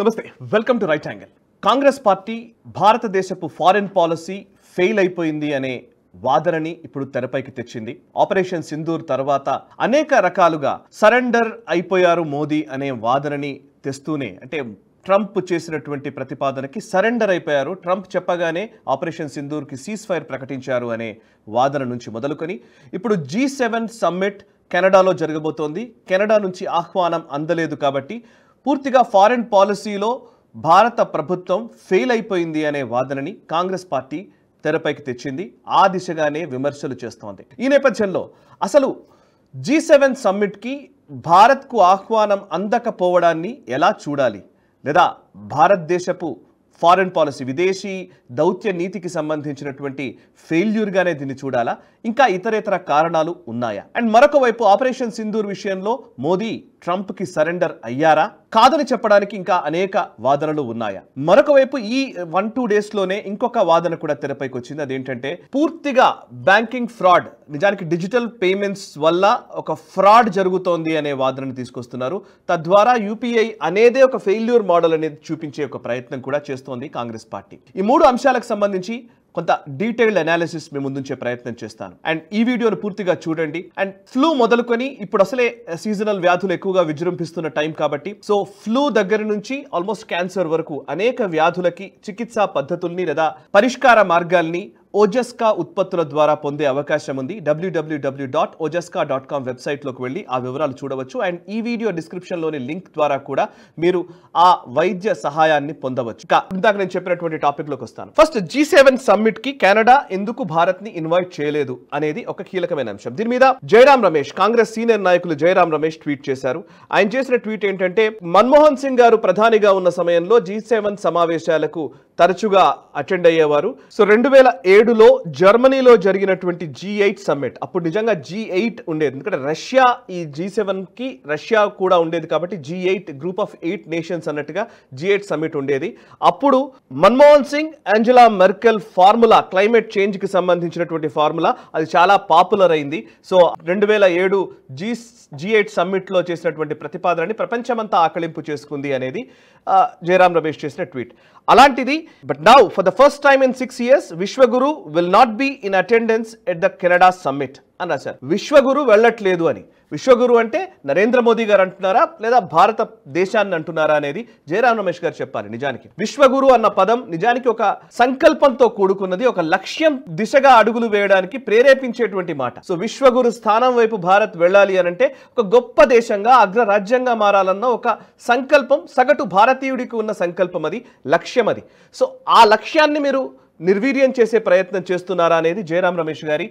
నమస్తే, welcome to right angle. Congress party భారతదేశపు foreign policy fail అయిపోయింది అనే వాదనని ఇప్పుడు తెరపైకి తెచ్చింది. ఆపరేషన్ సింధూర్ తర్వాత అనేక రకాలుగా సరెండర్ అయిపోయారు మోదీ అనే వాదనని తెస్తూనే, అంటే ట్రంప్ చేసినటువంటి ప్రతిపాదనకి సరెండర్ అయిపోయారు, ట్రంప్ చెప్పగానే ఆపరేషన్ సింధూర్కి సీజ్ ఫైర్ ప్రకటించారు అనే వాదన నుంచి మొదలుకొని ఇప్పుడు G7 సమ్మిట్ కెనడాలో జరగబోతోంది. కెనడా నుంచి ఆహ్వానం అందలేదు కాబట్టి పూర్తిగా ఫారెన్ పాలసీలో భారత ప్రభుత్వం ఫెయిల్ అయిపోయింది అనే వాదనని కాంగ్రెస్ పార్టీ తెరపైకి తెచ్చింది. ఆ దిశగానే విమర్శలు చేస్తోంది. ఈ నేపథ్యంలో అసలు G7 సమ్మిట్కి భారత్కు ఆహ్వానం అందకపోవడాన్ని ఎలా చూడాలి, లేదా భారతదేశపు ఫారెన్ పాలసీ విదేశీ దౌత్య నీతికి సంబంధించినటువంటి ఫెయిల్యూర్గానే దీన్ని చూడాలా, ఇంకా ఇతరేతర కారణాలు ఉన్నాయా? అండ్ మరొక వైపు ఆపరేషన్ సింధూర్ విషయంలో మోదీ ట్రంప్కి సరెండర్ అయ్యారా, కాదని చెప్పడానికి ఇంకా అనేక వాదనలు ఉన్నాయా? మరొక వైపు ఈ 1-2 డేస్లోనే ఇంకొక వాదన కూడా తెరపైకి వచ్చింది. అదేంటంటే పూర్తిగా బ్యాంకింగ్ ఫ్రాడ్, నిజానికి డిజిటల్ పేమెంట్స్ వల్ల ఒక ఫ్రాడ్ జరుగుతోంది అనే వాదనను తీసుకొస్తున్నారు. తద్వారా యూపీఐ అనేదే ఒక ఫెయిల్యూర్ మోడల్ అనేది చూపించే ఒక ప్రయత్నం కూడా చేస్తోంది కాంగ్రెస్ పార్టీ. ఈ 3 అంశాలకు సంబంధించి కొంత డీటెయిల్డ్ అనాలిసిస్ మేము ముందుంచే ప్రయత్నం చేస్తాను. అండ్ ఈ వీడియోను పూర్తిగా చూడండి. అండ్ ఫ్లూ మొదలుకొని ఇప్పుడు అసలే సీజనల్ వ్యాధులు ఎక్కువగా విజృంభిస్తున్న టైం కాబట్టి, సో ఫ్లూ దగ్గర నుంచి ఆల్మోస్ట్ క్యాన్సర్ వరకు అనేక వ్యాధులకి చికిత్సా పద్ధతుల్ని లేదా పరిష్కార మార్గాల్ని ఓజస్కా ఉత్పత్తుల ద్వారా పొందే అవకాశం ఉంది. www.ojaska.com వెబ్సైట్లోకి వెళ్ళి ఆ వివరాలు చూడవచ్చు. అండ్ ఈ వీడియో డిస్క్రిప్షన్లోని లింక్ ద్వారా కూడా మీరు ఆ వైద్య సహాయాన్ని పొందవచ్చు. ఇందాక నేను చెప్పినటువంటి టాపిక్లోకి వస్తాను. ఫస్ట్, G7 సమ్మిట్కి కెనడా ఎందుకు భారత్ని ఇన్వైట్ చేయలేదు అనేది ఒక కీలకమైన అంశం. దీని మీద జయరాం రమేష్, కాంగ్రెస్ సీనియర్ నాయకులు జయరాం రమేష్ ట్వీట్ చేశారు. ఆయన చేసిన ట్వీట్ ఏంటంటే, మన్మోహన్ సింగ్ గారు ప్రధానిగా ఉన్న సమయంలో G7 సమావేశాలకు తరచుగా అటెండ్ అయ్యేవారు. సో 2007లో జర్మనీలో జరిగినటువంటి G8 సమ్మిట్, అప్పుడు నిజంగా G8 ఉండేది, ఎందుకంటే రష్యా ఈ G7కి రష్యా కూడా ఉండేది కాబట్టి G8 గ్రూప్ ఆఫ్ 8 నేషన్స్ అన్నట్టుగా G8 సమ్మిట్ ఉండేది. అప్పుడు Manmohan Singh, Angela Merkel formula, climate change కి సంబంధించినటువంటి ఫార్ములా, అది చాలా పాపులర్ అయింది. సో 2007 G8 సమ్మిట్ లో చేసినటువంటి ప్రతిపాదనని ప్రపంచమంతా ఆకలింపు చేసుకుంది అనేది జయరాం రమేష్ చేసిన ట్వీట్. అలాంటిది, but now for the first time in 6 years Vishwaguru will not be in attendance at the Canada summit అని రాశారు. విశ్వగురు వెళ్ళట్లేదు అని. విశ్వగురు అంటే నరేంద్ర మోదీ గారు అంటున్నారా, లేదా భారత దేశాన్ని అంటున్నారా అనేది జయరాం రమేష్ గారు చెప్పాలి. నిజానికి విశ్వగురు అన్న పదం నిజానికి ఒక సంకల్పంతో కూడుకున్నది, ఒక లక్ష్యం దిశగా అడుగులు వేయడానికి ప్రేరేపించేటువంటి మాట. సో విశ్వగురు స్థానం వైపు భారత్ వెళ్ళాలి అని అంటే ఒక గొప్ప దేశంగా, అగ్రరాజ్యంగా మారాలన్న ఒక సంకల్పం, సగటు భారతీయుడికి ఉన్న సంకల్పం, అది లక్ష్యం. అది సో ఆ లక్ష్యాన్ని మీరు నిర్వీర్యం చేసే ప్రయత్నం చేస్తున్నారా అనేది జయరాం రమేష్ గారి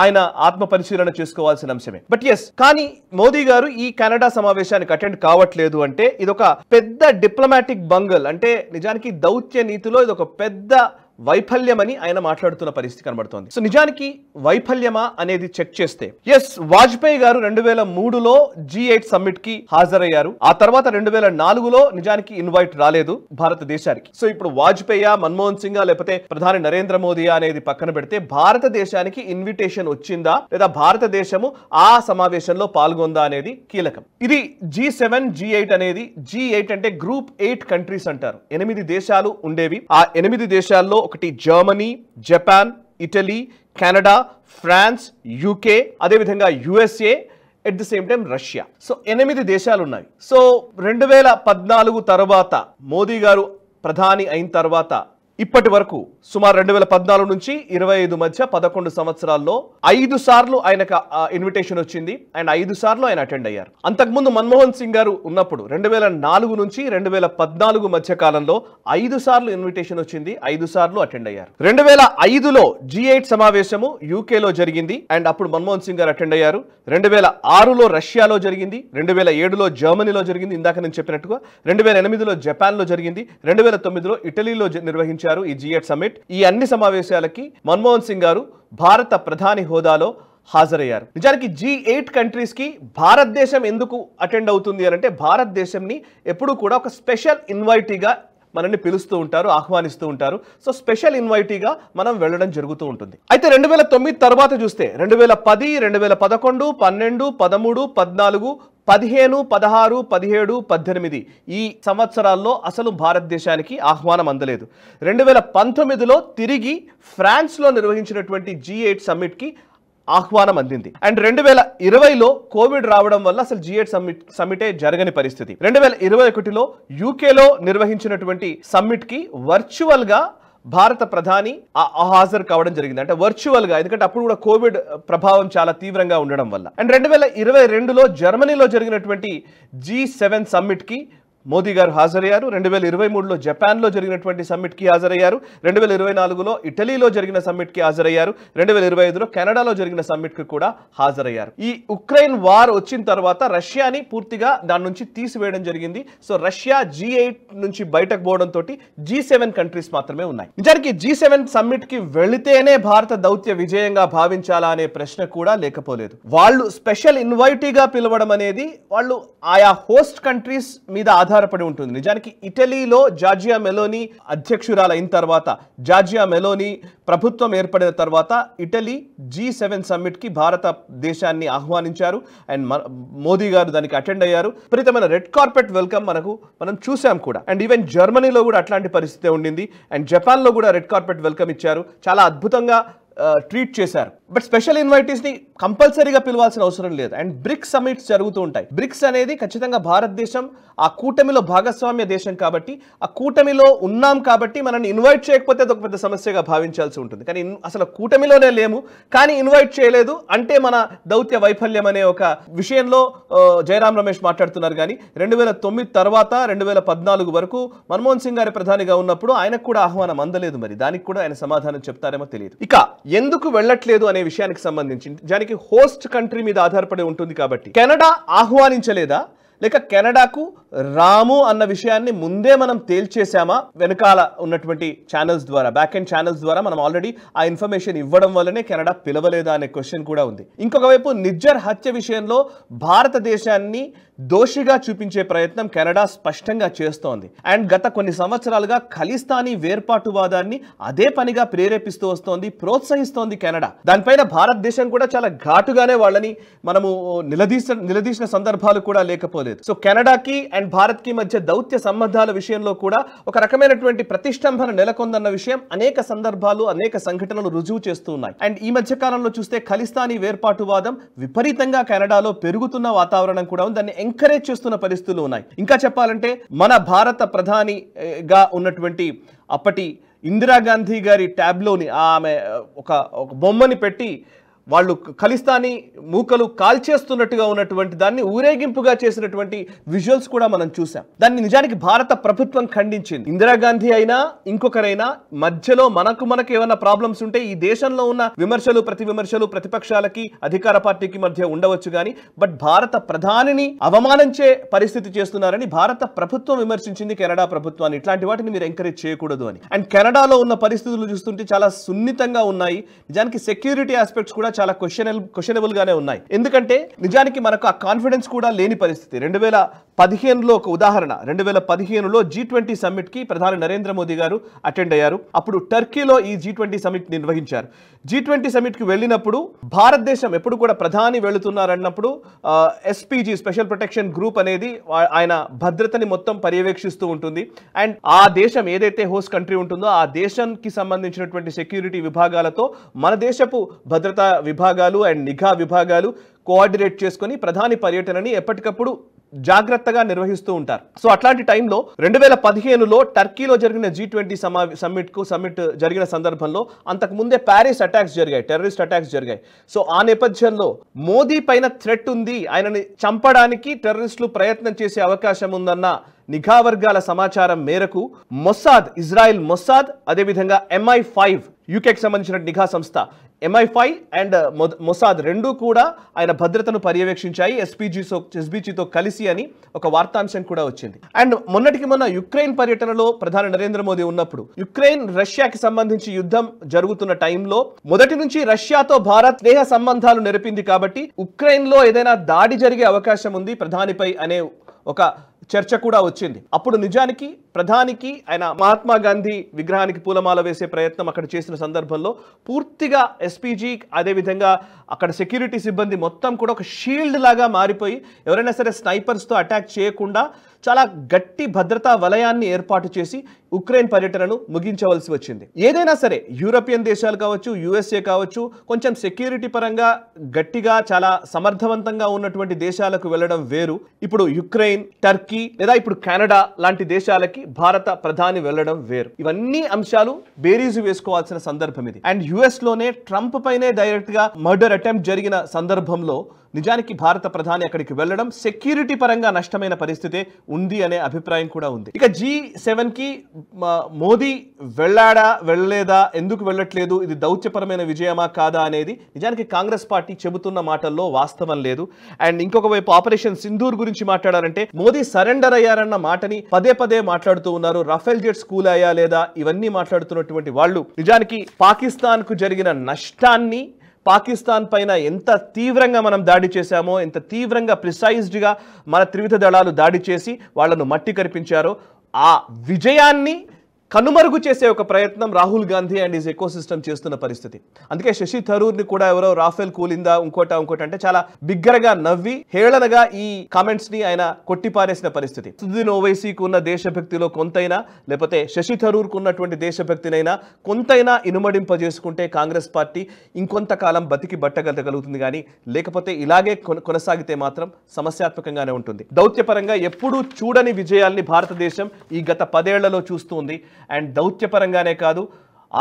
ఆయన ఆత్మ పరిశీలన చేసుకోవాల్సిన అంశమే. బట్ ఎస్, కానీ మోదీ గారు ఈ కెనడా సమావేశానికి అటెండ్ కావట్లేదు అంటే ఇదొక పెద్ద డిప్లొమాటిక్ బంగల్, అంటే నిజానికి దౌత్య నీతిలో ఇదొక పెద్ద వైఫల్యమని ఆయన మాట్లాడుతున్న పరిస్థితి కనబడుతోంది. సో నిజానికి వైఫల్యమా అనేది చెక్ చేస్తే, ఎస్, వాజ్పేయి గారు 2003లో G8 సమ్మిట్ కి హాజరయ్యారు. ఆ తర్వాత 2004లో నిజానికి ఇన్వైట్ రాలేదు భారతదేశానికి. సో ఇప్పుడు వాజ్పేయి, మన్మోహన్ సింగ్, లేకపోతే ప్రధాని నరేంద్ర మోదీ అనేది పక్కన పెడితే భారతదేశానికి ఇన్విటేషన్ వచ్చిందా, లేదా భారతదేశము ఆ సమావేశంలో పాల్గొందా అనేది కీలకం. ఇది G7 G8 అనేది, G8 అంటే గ్రూప్ 8 కంట్రీస్ అంటారు. 8 దేశాలు ఉండేవి. ఆ 8 దేశాల్లో ఒకటి Germany, Japan, Italy, Canada, France, UK, అదేవిధంగా USA, at the same time Russia. So 8 దేశాలు ఉన్నాయి. సో 2014 తర్వాత మోదీ గారు ప్రధాని అయిన తర్వాత ఇప్పటి వరకు సుమారు 2014 నుంచి 25 మధ్య 11 సంవత్సరాల్లో 5 సార్లు ఆయనకు ఇన్విటేషన్ వచ్చింది. అండ్ 5 సార్లు ఆయన అటెండ్ అయ్యారు. అంతకుముందు మన్మోహన్ సింగ్ గారు ఉన్నప్పుడు 2004 నుంచి 2014 మధ్య కాలంలో 5 సార్లు ఇన్విటేషన్ వచ్చింది, 5 సార్లు అటెండ్ అయ్యారు. 2005లో G8 సమావేశము యూకేలో జరిగింది, అండ్ అప్పుడు మన్మోహన్ సింగ్ గారు అటెండ్ అయ్యారు. 2006లో రష్యాలో జరిగింది, 2007లో జర్మనీలో జరిగింది, ఇందాక నేను చెప్పినట్టుగా 2008లో జపాన్లో జరిగింది, 2009లో ఇటలీలో నిర్వహించారు ఈ G8 సమ్మిట్. ఈ అన్ని సమావేశాలకి మన్మోహన్ సింగ్ గారు భారత ప్రధాని హోదాలో హాజరయ్యారు. నిజానికి G8 కంట్రీస్ కి భారతదేశం ఎందుకు అటెండ్ అవుతుంది అని అంటే, భారతదేశంని ఎప్పుడూ కూడా ఒక స్పెషల్ ఇన్వైటీగా మనల్ని పిలుస్తూ ఉంటారు, ఆహ్వానిస్తూ ఉంటారు. సో స్పెషల్ ఇన్వైటీగా మనం వెళ్ళడం జరుగుతూ ఉంటుంది. అయితే 2009 తర్వాత చూస్తే 2010, 2011, 12, 13, 14, 15, 16, 17, 18 ఈ సంవత్సరాల్లో అసలు భారతదేశానికి ఆహ్వానం అందలేదు. 2019లో తిరిగి ఫ్రాన్స్లో నిర్వహించినటువంటి G8 సమ్మిట్కి ఆహ్వానం అందింది. అండ్ 2020లో కోవిడ్ రావడం వల్ల అసలు G8 సమ్మిటే జరగని పరిస్థితి. 2021లో యూకేలో నిర్వహించినటువంటి సమ్మిట్కి వర్చువల్గా భారత ప్రధాని హాజరు కావడం జరిగింది. అంటే వర్చువల్ గా, ఎందుకంటే అప్పుడు కూడా కోవిడ్ ప్రభావం చాలా తీవ్రంగా ఉండడం వల్ల. అండ్ 2022లో జర్మనీలో జరిగినటువంటి G7 సమ్మిట్ కి మోదీ గారు హాజరయ్యారు. 2023లో జపాన్లో జరిగినటువంటి సమ్మిట్కి హాజరయ్యారు. 2024లో ఇటలీలో జరిగిన సమ్మిట్కి హాజరయ్యారు. 2025లో కెనడాలో జరిగిన సమ్మిట్కి కూడా హాజరయ్యారు. ఈ ఉక్రెయిన్ వార్ వచ్చిన తర్వాత రష్యాని పూర్తిగా దాని నుంచి తీసివేయడం జరిగింది. సో రష్యా G8 నుంచి బయటకు పోవడంతో G7 కంట్రీస్ మాత్రమే ఉన్నాయి. నిజానికి G7 సమ్మిట్కి వెళితేనే భారత దౌత్య విజయంగా భావించాలా అనే ప్రశ్న కూడా లేకపోలేదు. వాళ్ళు స్పెషల్ ఇన్వైటీగా పిలవడం అనేది వాళ్ళు ఆయా హోస్ట్ కంట్రీస్ మీద ఆధారపడి ఉంటుంది. నిజానికి ఇటలీలో జార్జియా మెలోనీ అధ్యక్షురాలు అయిన తర్వాత, జార్జియా మెలోనీ ప్రభుత్వం ఏర్పడిన తర్వాత ఇటలీ G7 సమ్మిట్ కి భారతదేశాన్ని ఆహ్వానించారు. అండ్ మోదీ గారు దానికి అటెండ్ అయ్యారు. విపరీతమైన రెడ్ కార్పెట్ వెల్కమ్ మనం చూసాం కూడా. అండ్ ఈవెన్ జర్మనీలో కూడా అట్లాంటి పరిస్థితి ఉండింది. అండ్ జపాన్లో కూడా రెడ్ కార్పెట్ వెల్కమ్ ఇచ్చారు. చాలా అద్భుతంగా ట్రీట్ చేశారు. బట్ స్పెషల్ ఇన్వైటీస్ ని కంపల్సరీగా పిలవాల్సిన అవసరం లేదు. అండ్ బ్రిక్స్ సమ్మిట్స్ జరుగుతూ ఉంటాయి. బ్రిక్స్ అనేది ఖచ్చితంగా భారతదేశం ఆ కూటమిలో భాగస్వామ్య దేశం కాబట్టి, ఆ కూటమిలో ఉన్నాం కాబట్టి మనల్ని ఇన్వైట్ చేయకపోతే అదొక పెద్ద సమస్యగా భావించాల్సి ఉంటుంది. కానీ అసలు కూటమిలోనే లేము, కానీ ఇన్వైట్ చేయలేదు అంటే మన దౌత్య వైఫల్యం అనే ఒక విషయంలో జయరాం రమేష్ మాట్లాడుతున్నారు. కానీ 2009 తర్వాత 2014 వరకు మన్మోహన్ సింగ్ గారి ప్రధానిగా ఉన్నప్పుడు ఆయనకు కూడా ఆహ్వానం అందలేదు. మరి దానికి కూడా ఆయన సమాధానం చెప్తారేమో తెలియదు. ఇక ఎందుకు వెళ్ళట్లేదు అనే విషయానికి సంబంధించి దానికి హోస్ట్ కంట్రీ మీద ఆధారపడి ఉంటుంది. కాబట్టి కెనడా ఆహ్వానించలేదా, లేక కెనడాకు రాము అన్న విషయాన్ని ముందే మనం తేల్చేసామా? వెనకాల ఉన్నటువంటి ఛానల్స్ ద్వారా, బ్యాక్ ఎండ్ ఛానల్స్ ద్వారా మనం ఆల్రెడీ ఆ ఇన్ఫర్మేషన్ ఇవ్వడం వల్లనే కెనడా పిలవలేదా అనే క్వశ్చన్ కూడా ఉంది. ఇంకొక వైపు నిజ్జర్ హత్య విషయంలో భారతదేశాన్ని దోషిగా చూపించే ప్రయత్నం కెనడా స్పష్టంగా చేస్తోంది. అండ్ గత కొన్ని సంవత్సరాలుగా ఖలిస్తానీ వేర్పాటువాదాన్ని అదే పనిగా ప్రేరేపిస్తూ వస్తోంది, ప్రోత్సహిస్తోంది కెనడా. దానిపైన భారతదేశం కూడా చాలా ఘాటుగానే వాళ్ళని మనము నిలదీసిన సందర్భాలు కూడా లేకపోలేదు. సో కెనడాకి అండ్ భారత్ కి మధ్య దౌత్య సంబంధాల విషయంలో కూడా ఒక రకమైనటువంటి ప్రతిష్టంభన నెలకొందన్న విషయం అనేక సందర్భాలు, అనేక సంఘటనలు రుజువు చేస్తూ ఉన్నాయి. అండ్ ఈ మధ్య కాలంలో చూస్తే ఖలిస్తానీ వేర్పాటువాదం విపరీతంగా కెనడాలో పెరుగుతున్న వాతావరణం కూడా ఉంది. దాన్ని ఎంకరేజ్ చేస్తున్న పరిస్థితులు ఉన్నాయి. ఇంకా చెప్పాలంటే మన భారత ప్రధానిగా ఉన్నటువంటి అప్పటి ఇందిరాగాంధీ గారి ట్యాబ్లోని ఆమె ఒక బొమ్మని పెట్టి వాళ్ళు ఖలిస్తానీ మూకలు కాల్చేస్తున్నట్టుగా ఉన్నటువంటి దాన్ని ఊరేగింపుగా చేసినటువంటి విజువల్స్ కూడా మనం చూసాం. దాన్ని నిజానికి భారత ప్రభుత్వం ఖండించింది. ఇందిరాగాంధీ అయినా ఇంకొకరైనా మధ్యలో మనకు ఏమైనా ప్రాబ్లమ్స్ ఉంటే ఈ దేశంలో ఉన్న విమర్శలు ప్రతి విమర్శలు ప్రతిపక్షాలకి అధికార పార్టీకి మధ్య ఉండవచ్చు కానీ, బట్ భారత ప్రధానిని అవమానించే పరిస్థితి చేస్తున్నారని భారత ప్రభుత్వం విమర్శించింది కెనడా ప్రభుత్వాన్ని. ఇట్లాంటి వాటిని మీరు ఎంకరేజ్ చేయకూడదు అని. అండ్ కెనడాలో ఉన్న పరిస్థితులు చూస్తుంటే చాలా సున్నితంగా ఉన్నాయి. నిజానికి సెక్యూరిటీ ఆస్పెక్ట్స్ కూడా చాలా క్వశ్చనబుల్ గానే ఉన్నాయి. ఎందుకంటే నిజానికి మనకు ఆ కాన్ఫిడెన్స్ కూడా లేని పరిస్థితి. 2015లో ఒక ఉదాహరణ, 2015లో G20 సమ్మిట్ కి ప్రధాని నరేంద్ర మోదీ గారు అటెండ్ అయ్యారు. అప్పుడు టర్కీలో ఈ G20 సమ్మిట్ నిర్వహించారు. G20 సమ్మిట్ కి వెళ్ళినప్పుడు భారతదేశం ఎప్పుడు కూడా ప్రధాని వెళుతున్నారన్నప్పుడు SPG స్పెషల్ ప్రొటెక్షన్ గ్రూప్ అనేది ఆయన భద్రతని మొత్తం పర్యవేక్షిస్తూ ఉంటుంది. అండ్ ఆ దేశం ఏదైతే హోస్ట్ కంట్రీ ఉంటుందో ఆ దేశానికి సంబంధించినటువంటి సెక్యూరిటీ విభాగాలతో మన దేశపు భద్రతా విభాగాలు అండ్ నిఘా విభాగాలు కోఆర్డినేట్ చేసుకుని ప్రధాని పర్యటనని ఎప్పటికప్పుడు జాగ్రత్తగా నిర్వహిస్తూ ఉంటారు. సో అట్లాంటి టైంలో 2015లో టర్కీలో జరిగిన G20 సమ్మిట్ జరిగిన సందర్భంలో అంతకు ముందే ప్యారిస్ అటాక్స్ జరిగాయి, టెర్రరిస్ట్ అటాక్స్ జరిగాయి. సో ఆ నేపథ్యంలో మోదీ పైన థ్రెట్ ఉంది, ఆయనని చంపడానికి టెర్రరిస్టులు ప్రయత్నం చేసే అవకాశం ఉందన్న నిఘా వర్గాల సమాచారం మేరకు మొసాద్, ఇజ్రాయెల్ మొసాద్, అదేవిధంగా MI5 యూకేకి సంబంధించిన నిఘా సంస్థ MI5 అండ్ మొసాద్ రెండూ కూడా ఆయన భద్రతను పర్యవేక్షించాయి SPGతో కలిసి అని ఒక వార్తాంశం కూడా వచ్చింది. అండ్ మొన్నటికి మొన్న యుక్రెయిన్ పర్యటనలో ప్రధాని నరేంద్ర మోదీ ఉన్నప్పుడు యుక్రెయిన్ రష్యాకి సంబంధించి యుద్ధం జరుగుతున్న టైంలో మొదటి నుంచి రష్యాతో భారత్ స్నేహ సంబంధాలు నెరపింది కాబట్టి ఉక్రెయిన్ లో ఏదైనా దాడి జరిగే అవకాశం ఉంది ప్రధానిపై అనే ఒక చర్చ కూడా వచ్చింది. అప్పుడు నిజానికి ప్రధానికి ఆయన మహాత్మా గాంధీ విగ్రహానికి పూలమాల వేసే ప్రయత్నం అక్కడ చేసిన సందర్భంలో పూర్తిగా ఎస్పీజీ అదేవిధంగా అక్కడ సెక్యూరిటీ సిబ్బంది మొత్తం కూడా ఒక షీల్డ్ లాగా మారిపోయి ఎవరైనా సరే స్నైపర్స్తో అటాక్ చేయకుండా చాలా గట్టి భద్రతా వలయాన్ని ఏర్పాటు చేసి ఉక్రెయిన్ పర్యటనను ముగించవలసి వచ్చింది. ఏదైనా సరే యూరోపియన్ దేశాలు కావచ్చు, యుఎస్ఏ కావచ్చు, కొంచెం సెక్యూరిటీ పరంగా గట్టిగా చాలా సమర్థవంతంగా ఉన్నటువంటి దేశాలకు వెళ్ళడం వేరు. ఇప్పుడు యుక్రెయిన్, టర్కీ లేదా ఇప్పుడు కెనడా లాంటి దేశాలకి భారత ప్రధాని వెళ్ళడం వేరు. ఇవన్నీ అంశాలు బేరీజు వేసుకోవాల్సిన సందర్భం ఇది. అండ్ యుఎస్ లోనే ట్రంప్ పైనే డైరెక్ట్ గా మర్డర్ అటెంప్ట్ జరిగిన సందర్భంలో నిజానికి భారత ప్రధాని అక్కడికి వెళ్ళడం సెక్యూరిటీ పరంగా నష్టమైన పరిస్థితే ఉంది అనే అభిప్రాయం కూడా ఉంది. ఇక G7 కి మోదీ వెళ్ళాడా వెళ్ళలేదా, ఎందుకు వెళ్ళట్లేదు, ఇది దౌత్యపరమైన విజయమా కాదా అనేది నిజానికి కాంగ్రెస్ పార్టీ చెబుతున్న మాటల్లో వాస్తవం లేదు. అండ్ ఇంకొక వైపు ఆపరేషన్ సింధూర్ గురించి మాట్లాడారంటే మోదీ సరెండర్ అయ్యారన్న మాటని పదే పదే మాట్లాడుతూ ఉన్నారు. రఫేల్ జెట్స్ కూల్ అయ్యా లేదా ఇవన్నీ మాట్లాడుతున్నటువంటి వాళ్ళు నిజానికి పాకిస్తాన్ కు జరిగిన నష్టాన్ని, పాకిస్తాన్ పైన ఎంత తీవ్రంగా మనం దాడి చేశామో, ఎంత తీవ్రంగా ప్రిసైజ్డ్గా మన త్రివిధ దళాలు దాడి చేసి వాళ్లను మట్టి కరిపించారో ఆ విజయాన్ని కనుమరుగు చేసే ఒక ప్రయత్నం Rahul Gandhi and is ecosystem చేస్తున్న పరిస్థితి. అందుకే శశి థరూర్ని కూడా ఎవరో రాఫెల్ కూలిందా ఇంకోటి అంటే చాలా బిగ్గరగా నవ్వి హేళనగా ఈ కామెంట్స్ ని ఆయన కొట్టిపారేసిన పరిస్థితి. సుదీన్ ఓవైసీకి ఉన్న దేశభక్తిలో కొంతైనా, లేకపోతే శశి థరూర్కు ఉన్నటువంటి దేశభక్తినైనా కొంతైనా ఇనుమడింపజేసుకుంటే కాంగ్రెస్ పార్టీ ఇంకొంతకాలం బతికి బట్టగలగలుగుతుంది. కానీ లేకపోతే ఇలాగే కొనసాగితే మాత్రం సమస్యాత్మకంగానే ఉంటుంది. దౌత్యపరంగా ఎప్పుడూ చూడని విజయాల్ని భారతదేశం ఈ గత 10 ఏళ్లలో చూస్తుంది. అండ్ దౌత్యపరంగానే కాదు,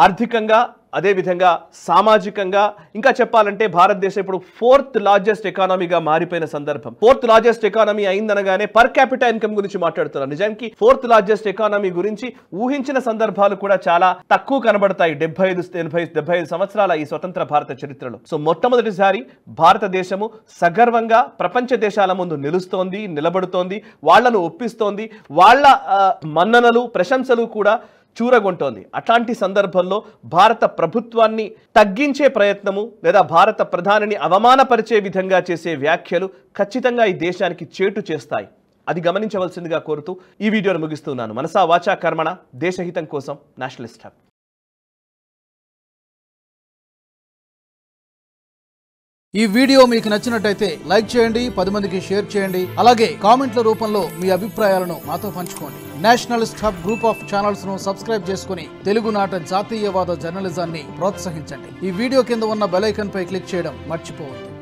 ఆర్థికంగా, అదేవిధంగా సామాజికంగా, ఇంకా చెప్పాలంటే భారతదేశం ఇప్పుడు 4th లార్జెస్ట్ ఎకానమీగా మారిపోయిన సందర్భం. 4th లార్జెస్ట్ ఎకానమీ అయిందనగానే పర్ క్యాపిటల్ ఇన్కమ్ గురించి మాట్లాడుతున్నారు. నిజానికి 4th లార్జెస్ట్ ఎకానమీ గురించి ఊహించిన సందర్భాలు కూడా చాలా తక్కువ కనబడతాయి 75 సంవత్సరాల ఈ స్వతంత్ర భారత చరిత్రలో. సో మొట్టమొదటిసారి భారతదేశము సగర్వంగా ప్రపంచ దేశాల ముందు నిలుస్తోంది, నిలబడుతోంది, వాళ్లను ఒప్పిస్తోంది, వాళ్ళ మన్ననలు, ప్రశంసలు కూడా చూరగొంటోంది. అట్లాంటి సందర్భంలో భారత ప్రభుత్వాన్ని తగ్గించే ప్రయత్నము లేదా భారత ప్రధానిని అవమానపరిచే విధంగా చేసే వ్యాఖ్యలు ఖచ్చితంగా ఈ దేశానికి చేటు చేస్తాయి. అది గమనించవలసిందిగా కోరుతూ ఈ వీడియోను ముగిస్తున్నాను. మనసా వాచా కర్మణ, దేశహితం కోసం నేషనలిస్ట్ హబ్. ఈ వీడియో మీకు నచ్చినట్టయితే లైక్ చేయండి, 10 మందికి షేర్ చేయండి. అలాగే కామెంట్ల రూపంలో మీ అభిప్రాయాలను మాతో పంచుకోండి. Nationalist hub group of channels ను సబ్స్క్రైబ్ చేసుకుని తెలుగునాట జాతీయవాద జర్నలిజాన్ని ప్రోత్సహించండి. ఈ వీడియో కింద ఉన్న బెల్ ఐకాన్ పై క్లిక్ చేయడం మర్చిపోవద్దు.